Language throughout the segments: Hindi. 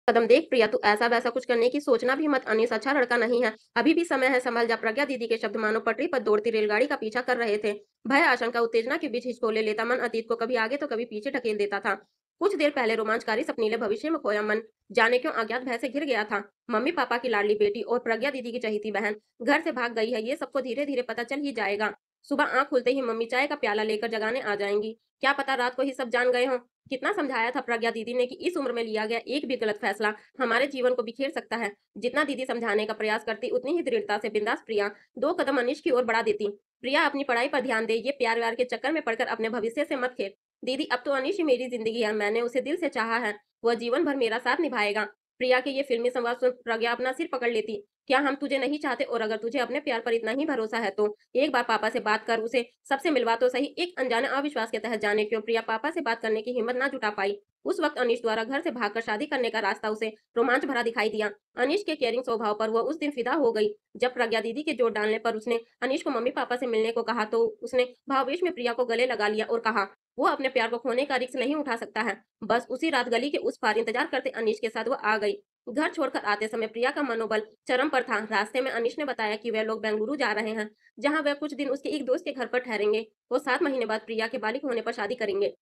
कदम देख प्रिया, तू ऐसा वैसा कुछ करने की सोचना भी मत। अनीस अच्छा लड़का नहीं है। अभी भी समय है, संभल जा। प्रज्ञा दीदी के शब्द मानो पटरी पर दौड़ती रेलगाड़ी का पीछा कर रहे थे। भय, आशंका, उत्तेजना के बीच हिचकोले लेता मन अतीत को कभी आगे तो कभी पीछे ढकेल देता था। कुछ देर पहले रोमांचकारी सपनीले भविष्य में खोया मन जाने क्यों अज्ञात भय से घिर गया था। मम्मी पापा की लाडली बेटी और प्रज्ञा दीदी की चहेती बहन घर से भाग गई है, ये सबको धीरे धीरे पता चल ही जाएगा। सुबह आंख खुलते ही मम्मी चाय का प्याला लेकर जगाने आ जाएंगी। क्या पता रात को ही सब जान गए हों। कितना समझाया था प्रज्ञा दीदी ने कि इस उम्र में लिया गया एक भी गलत फैसला हमारे जीवन को बिखेर सकता है। जितना दीदी समझाने का प्रयास करती उतनी ही दृढ़ता से बिंदास प्रिया दो कदम अनिश की ओर बढ़ा देती। प्रिया, अपनी पढ़ाई पर ध्यान दे, ये प्यार व्यार के चक्कर में पड़कर अपने भविष्य से मत खेल। दीदी, अब तो अनिश ही मेरी जिंदगी है, मैंने उसे दिल से चाहा है, वह जीवन भर मेरा साथ निभाएगा। प्रिया के ये फिल्मी संवाद सुन प्रज्ञा अपना सिर पकड़ लेती। क्या हम तुझे नहीं चाहते? और अगर तुझे अपने प्यार पर इतना ही भरोसा है तो एक बार पापा से बात कर, उसे सबसे मिलवा तो सही। एक अनजाने अविश्वास के तहत जाने क्यों प्रिया पापा से बात करने की हिम्मत ना जुटा पाई। उस वक्त अनीश द्वारा घर से भागकर शादी करने का रास्ता उसे रोमांच भरा दिखाई दिया। अनीश के केयरिंग स्वभाव पर वह उस दिन फिदा हो गई। जब प्रज्ञा दीदी के जोर डालने पर उसने अनीश को मम्मी पापा से मिलने को कहा तो उसने भावेश में प्रिया को गले लगा लिया और कहा वो अपने प्यार को खोने का रिस्क नहीं उठा सकता है। बस उसी रात गली के उस पार इंतजार करते अनीश के साथ वह आ गई। घर छोड़कर आते समय प्रिया का मनोबल चरम पर था। रास्ते में अनीश ने बताया कि वे लोग बेंगलुरु जा रहे हैं, जहां वे कुछ दिन उसके एक दोस्त के घर पर ठहरेंगे। वो 7 महीने बाद प्रिया के बालिग होने पर शादी करेंगे।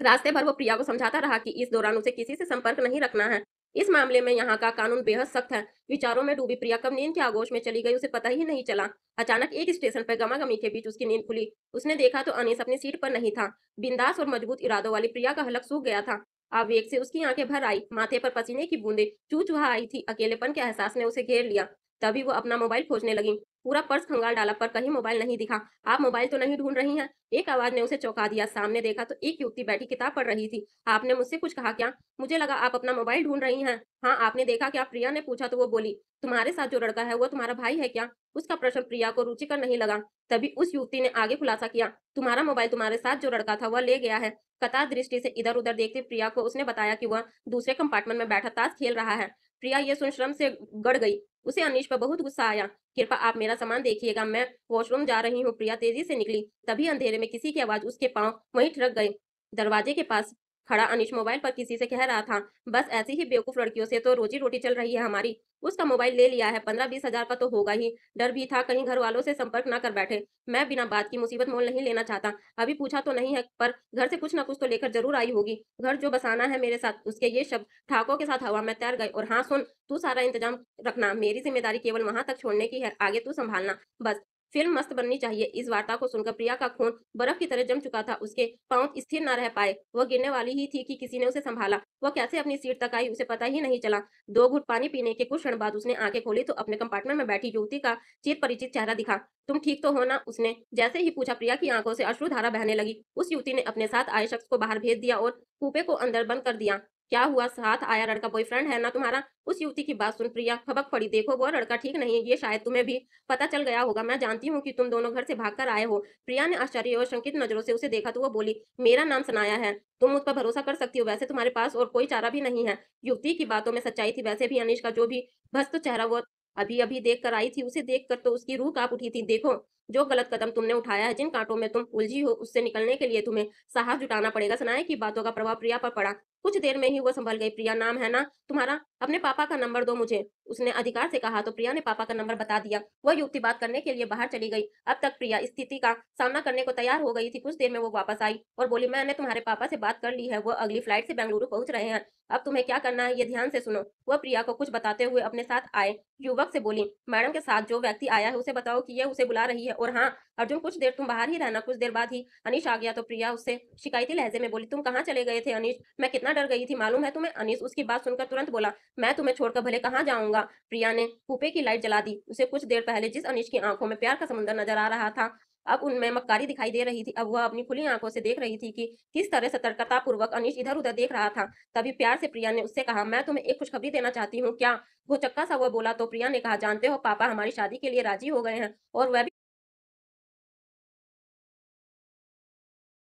रास्ते भर वो प्रिया को समझाता रहा कि इस दौरान उसे किसी से संपर्क नहीं रखना है। इस मामले में यहाँ का कानून बेहद सख्त है। विचारों में डूबी प्रिया कब नींद के आगोश में चली गई उसे पता ही नहीं चला। अचानक एक स्टेशन पर गमागमी के बीच उसकी नींद खुली। उसने देखा तो अनीस अपनी सीट पर नहीं था। बिंदास और मजबूत इरादों वाली प्रिया का हलक सूख गया था। आवेग से उसकी आंखें भर आई, माथे पर पसीने की बूंदें चू चूहा आई थी। अकेलेपन के एहसास ने उसे घेर लिया। तभी वो अपना मोबाइल खोजने लगी। पूरा पर्स खंगाल डाला पर कहीं मोबाइल नहीं दिखा। आप मोबाइल तो नहीं ढूंढ रही हैं? एक आवाज ने उसे चौंका दिया। सामने देखा तो एक युवती बैठी किताब पढ़ रही थी। आपने मुझसे कुछ कहा क्या? मुझे लगा आप अपना मोबाइल ढूंढ रही हैं। हाँ, आपने देखा क्या? प्रिया ने पूछा तो वो बोली, तुम्हारे साथ जो लड़का है वो तुम्हारा भाई है क्या? उसका प्रश्न प्रिया को रुचिकर नहीं लगा। तभी उस युवती ने आगे खुलासा किया, तुम्हारा मोबाइल तुम्हारे साथ जो लड़का था वह ले गया है। कतार दृष्टि से इधर उधर देखते प्रिया को उसने बताया कि वह दूसरे कंपार्टमेंट में बैठा ताश खेल रहा है। प्रिया ये सुन श्रम से गड़ गई। उसे अनीश पर बहुत गुस्सा आया। कृपा आप मेरा सामान देखिएगा, मैं वॉशरूम जा रही हूँ। प्रिया तेजी से निकली। तभी अंधेरे में किसी की आवाज उसके पांव वहीं ठिठक गए। दरवाजे के पास खड़ा अनीश मोबाइल पर किसी से कह रहा था, बस ऐसी ही बेवकूफ लड़कियों से तो रोजी रोटी चल रही है हमारी। उसका मोबाइल ले लिया है, 15-20 हजार का तो होगा ही। डर भी था कहीं घर वालों से संपर्क ना कर बैठे। मैं बिना बात की मुसीबत मोल नहीं लेना चाहता। अभी पूछा तो नहीं है पर घर से कुछ ना कुछ तो लेकर जरूर आई होगी। घर जो बसाना है मेरे साथ। उसके ये शब्द ठाकों के साथ हवा में तैर गए। और हाँ सुन, तू सारा इंतजाम रखना, मेरी जिम्मेदारी केवल वहां तक छोड़ने की है, आगे तू संभालना। बस। फिल्म मस्त बननी चाहिए। इस वार्ता को सुनकर प्रिया का खून बर्फ की तरह जम चुका था। उसके पांव स्थिर न रह पाए। वह गिरने वाली ही थी कि किसी ने उसे संभाला। वह कैसे अपनी सीट तक आई उसे पता ही नहीं चला। 2 घूंट पानी पीने के कुछ क्षण बाद उसने आंखें खोली तो अपने कंपार्टमेंट में बैठी युवती का चिर परिचित चेहरा दिखा। तुम ठीक तो हो ना? उसने जैसे ही पूछा प्रिया की आंखों से अश्रुधारा बहने लगी। उस युवती ने अपने साथ आए शख्स को बाहर भेज दिया और कूपे को अंदर बंद कर दिया। क्या हुआ? साथ आया लड़का बॉयफ्रेंड है ना तुम्हारा? उस युवती की बात सुन प्रिया खबक पड़ी। देखो वो लड़का ठीक नहीं है, ये शायद तुम्हें भी पता चल गया होगा। मैं जानती हूँ कि तुम दोनों घर से भागकर आए हो। प्रिया ने आश्चर्य और शंकित नजरों से उसे देखा तो वो बोली, मेरा नाम सनाया है। तुम मुझ पर भरोसा कर सकती हो, वैसे तुम्हारे पास और कोई चारा भी नहीं है। युवती की बातों में सच्चाई थी। वैसे भी अनिश का जो भी भस्त चेहरा वो अभी अभी देख कर आई थी, उसे देख कर तो उसकी रूह कांप उठी थी। देखो, जो गलत कदम तुमने उठाया है, जिन कांटों में तुम उलझी हो, उससे निकलने के लिए तुम्हें साहस जुटाना पड़ेगा। सनाया की बातों का प्रभाव प्रिया पर पड़ा। कुछ देर में ही वो संभल गई। प्रिया नाम है ना तुम्हारा? अपने पापा का नंबर दो मुझे, उसने अधिकार से कहा तो प्रिया ने पापा का नंबर बता दिया। वह युवती बात करने के लिए बाहर चली गई। अब तक प्रिया स्थिति का सामना करने को तैयार हो गई थी। कुछ देर में वो वापस आई और बोली, मैंने तुम्हारे पापा से बात कर ली है, वो अगली फ्लाइट से बेंगलुरु पहुंच रहे हैं। अब तुम्हें क्या करना है ये ध्यान से सुनो। वह प्रिया को कुछ बताते हुए अपने साथ आए युवक से बोली, मैडम के साथ जो व्यक्ति आया है उसे बताओ कि यह उसे बुला रही है। और हाँ अर्जुन, कुछ देर तुम बाहर ही रहना। कुछ देर बाद ही अनीश आ गया तो प्रिया उससे शिकायती लहजे में बोली, तुम कहाँ चले गए थे अनीश? मैं कितना डर गई थी मालूम है तुम्हें? अनीश उसकी बात सुनकर तुरंत बोला, मैं तुम्हें छोड़कर भले कहाँ जाऊंगा। प्रिया ने कूपे की लाइट जला दी। उसे कुछ देर पहले जिस अनीश की आंखों में प्यार का समुद्र नजर आ रहा था, अब उनमें मक्कारी दिखाई दे रही थी। अब वह अपनी खुली आंखों से देख रही थी कि किस तरह सतर्कता पूर्वक अनीश इधर उधर देख रहा था। तभी प्यार से प्रिया ने उससे कहा, मैं तुम्हें एक खुशखबरी देना चाहती हूँ। क्या? वो चक्का सा हुआ बोला तो प्रिया ने कहा, जानते हो पापा हमारी शादी के लिए राजी हो गए हैं और वह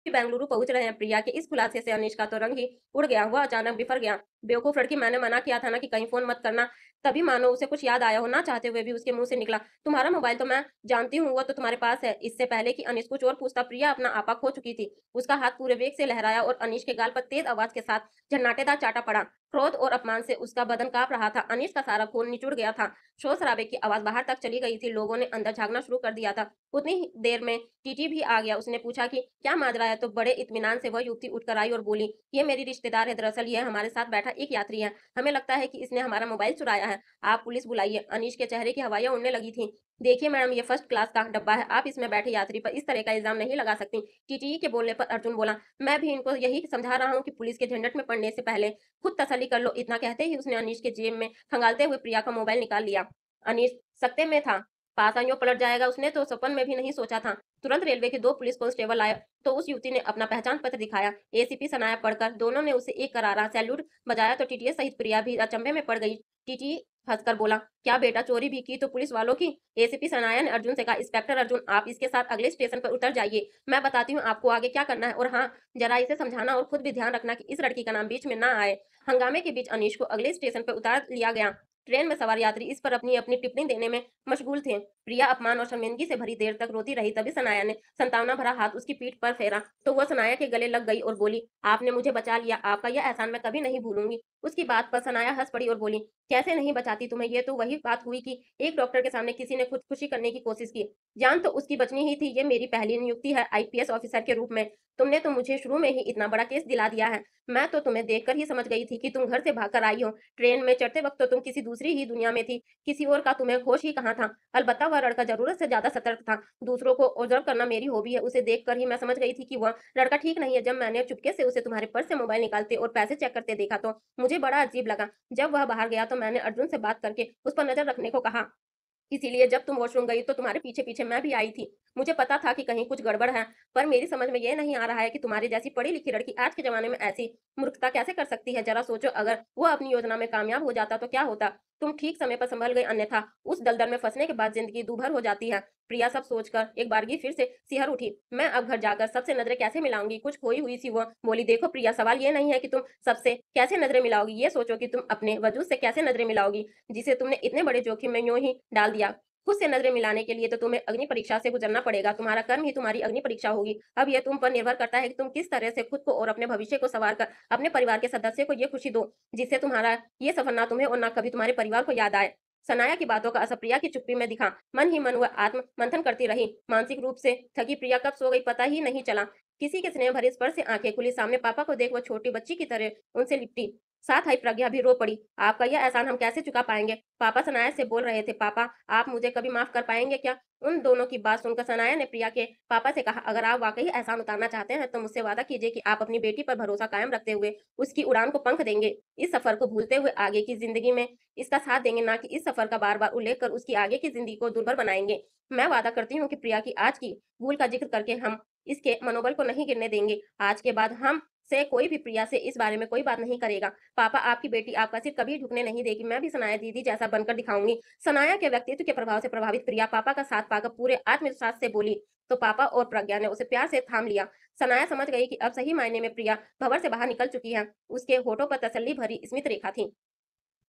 बेंगलुरु पहुंच रहे हैं। प्रिया के इस खुलासे से अनीश का तो रंग ही उड़ गया। वह अचानक बिफर गया। बेवकूफ लड़की, मैंने मना किया था ना कि कहीं फोन मत करना। तभी मानो उसे कुछ याद आया हो, ना चाहते हुए भी उसके मुंह से निकला, तुम्हारा मोबाइल तो मैं जानती हूँ, वो तो तुम्हारे पास है। इससे पहले कि अनीश कुछ और पूछता, प्रिया अपना आपा खो चुकी थी। उसका हाथ पूरे वेग से लहराया और अनीश के गाल पर तेज आवाज के साथ झन्नाटेदार चाटा पड़ा। क्रोध और अपमान से उसका बदन कांप रहा था। अनीश का सारा खून निचुड़ गया था। शोर शराबे की आवाज बाहर तक चली गई थी। लोगों ने अंदर झांकना शुरू कर दिया था। उतनी ही देर में टीटी भी आ गया। उसने पूछा कि क्या माजरा है, तो बड़े इत्मीनान से वह युवती उठकर आई और बोली, ये मेरी रिश्तेदार है। दरअसल यह हमारे साथ बैठा एक यात्री है। हमें लगता है कि इसने हमारा मोबाइल चुराया है। आप पुलिस बुलाइए। अनीश के चेहरे की हवाइयां उड़ने लगी थी। देखिए मैडम, ये फर्स्ट क्लास का डब्बा है। आप इसमें बैठे यात्री पर इस तरह का इल्जाम नहीं लगा सकती। टीटी के बोलने पर अर्जुन बोला, मैं भी इनको यही समझा रहा हूँ कि पुलिस के झंझट में पड़ने से पहले खुद तसल्ली कर लो। इतना कहते ही उसने अनीश के जेब में खंगालते हुए प्रिया का मोबाइल निकाल लिया। अनीश सकते में था। पासा यूं पलट जाएगा उसने तो सपन में भी नहीं सोचा था। तुरंत रेलवे के 2 पुलिस कांस्टेबल आए तो उस युवती ने अपना पहचान पत्र दिखाया। एसीपी सनाया पढ़कर दोनों ने उसे एक करारा सैल्यूट बजाया तो टीटीए सहित प्रिया भी अचंभे में पड़ गई। टीटी हंसकर बोला, क्या बेटा चोरी भी की तो पुलिस वालों की? एसीपी सनाया ने अर्जुन से कहा, इंस्पेक्टर अर्जुन, आप इसके साथ अगले स्टेशन पर उतर जाइए। मैं बताती हूँ आपको आगे क्या करना है। और हाँ, जरा इसे समझाना और खुद भी ध्यान रखना कि इस लड़की का नाम बीच में ना आए। हंगामे के बीच अनीश को अगले स्टेशन पर उतार लिया गया। ट्रेन में सवार यात्री इस पर अपनी अपनी टिप्पणी देने में मशगूल थे। प्रिया अपमान और शर्मिंदगी से भरी देर तक रोती रही। तभी सनाया ने संतावना भरा हाथ उसकी पीठ पर फेरा तो वह सनाया के गले लग गई और बोली, आपने मुझे बचा लिया। आपका यह एहसान मैं कभी नहीं भूलूंगी। उसकी बात पर सनाया हंस पड़ी और बोली, कैसे नहीं बचाती तुम्हें? ये तो वही बात हुई कि एक डॉक्टर के सामने किसी ने खुदकुशी करने की कोशिश की। जान तो उसकी बचनी ही थी। ये मेरी पहली नियुक्ति है आईपीएस ऑफिसर के रूप में। तुमने तो मुझे शुरू में ही इतना बड़ा केस दिला दिया है। मैं तो तुम्हें देखकर ही समझ गई थी कि तुम घर से भागकर आई हो। ट्रेन में चढ़ते वक्त तो तुम किसी दूसरी ही दुनिया में थी। किसी और का तुम्हें होश ही कहाँ था। अलबत्ता वह लड़का जरूरत से ज्यादा सतर्क था। दूसरों को ऑब्जर्व करना मेरी हॉबी है। उसे देखकर ही मैं समझ गई थी कि वह लड़का ठीक नहीं है। जब मैंने चुपके से उसे तुम्हारे पर्स से मोबाइल निकालते और पैसे चेक करते देखा तो मुझे बड़ा अजीब लगा। जब वह बाहर गया तो मैंने अर्जुन से बात करके उस पर नजर रखने को कहा। इसीलिए जब तुम वॉशरूम गई तो तुम्हारे पीछे पीछे मैं भी आई थी। मुझे पता था कि कहीं कुछ गड़बड़ है। पर मेरी समझ में ये नहीं आ रहा है कि तुम्हारी जैसी पढ़ी लिखी लड़की आज के जमाने में ऐसी मूर्खता कैसे कर सकती है। जरा सोचो, अगर वो अपनी योजना में कामयाब हो जाता तो क्या होता। तुम ठीक समय पर संभल गई, अन्यथा उस दलदल में फंसने के बाद जिंदगी दूभर हो जाती है। प्रिया सब सोचकर एक बारगी फिर से सिहर उठी। मैं अब घर जाकर सबसे नजरें कैसे मिलाऊंगी? कुछ खोई हुई सी वो बोली। देखो प्रिया, सवाल ये नहीं है कि तुम सबसे कैसे नजरें मिलाओगी, ये सोचो कि तुम अपने वजूद से कैसे नजरें मिलाओगी, जिसे तुमने इतने बड़े जोखिम में यूं ही डाल दिया। खुद से नजरें मिलाने के लिए तो तुम्हें अग्नि परीक्षा से गुजरना पड़ेगा। तुम्हारा कर्म ही तुम्हारी अग्नि परीक्षा होगी। अब यह तुम पर निर्भर करता है कि तुम किस तरह से खुद को और अपने भविष्य को संवार कर अपने परिवार के सदस्य को ये खुशी दो, जिससे तुम्हारा ये सफर ना तुम्हें और ना कभी तुम्हारे परिवार को याद आए। सनाया की बातों का असर प्रिया की चुप्पी में दिखा। मन ही मन वह आत्म मंथन करती रही। मानसिक रूप से थकी प्रिया कब सो गई पता ही नहीं चला। किसी के स्नेह भरे स्पर्श से आंखें खुली। सामने पापा को देख वह छोटी बच्ची की तरह उनसे लिपटी। साथ आई प्रज्ञा भी रो पड़ी। आपका यह एहसान हम कैसे चुका पाएंगे? पापा सनाया से बोल रहे थे। पापा, आप मुझे कभी माफ कर पाएंगे क्या? उन दोनों की बात सुनकर सनाया ने प्रिया के पापा से कहा, अगर आप वाकई एहसान उतारना चाहते हैं तो मुझसे वादा कीजिए कि आप अपनी बेटी पर भरोसा कायम रखते हुए उसकी उड़ान को पंख देंगे। इस सफर को भूलते हुए आगे की जिंदगी में इसका साथ देंगे, ना कि इस सफर का बार बार उल्लेख कर उसकी आगे की जिंदगी को दुर्भर बनाएंगे। मैं वादा करती हूँ कि प्रिया की आज की भूल का जिक्र करके हम इसके मनोबल को नहीं गिरने देंगे। आज के बाद हम से कोई भी प्रिया से इस बारे में कोई बात नहीं करेगा। पापा, आपकी बेटी आपका सिर कभी झुकने नहीं देगी। मैं भी सनाया दीदी जैसा बनकर दिखाऊंगी। सनाया के व्यक्तित्व के प्रभाव से प्रभावित प्रिया पापा का साथ पाकर पूरे आत्मविश्वास से बोली तो पापा और प्रज्ञा ने उसे प्यार से थाम लिया। सनाया समझ गई कि अब सही मायने में प्रिया भंवर से बाहर निकल चुकी है। उसके होठों पर तसल्ली भरी स्मित रेखा थी।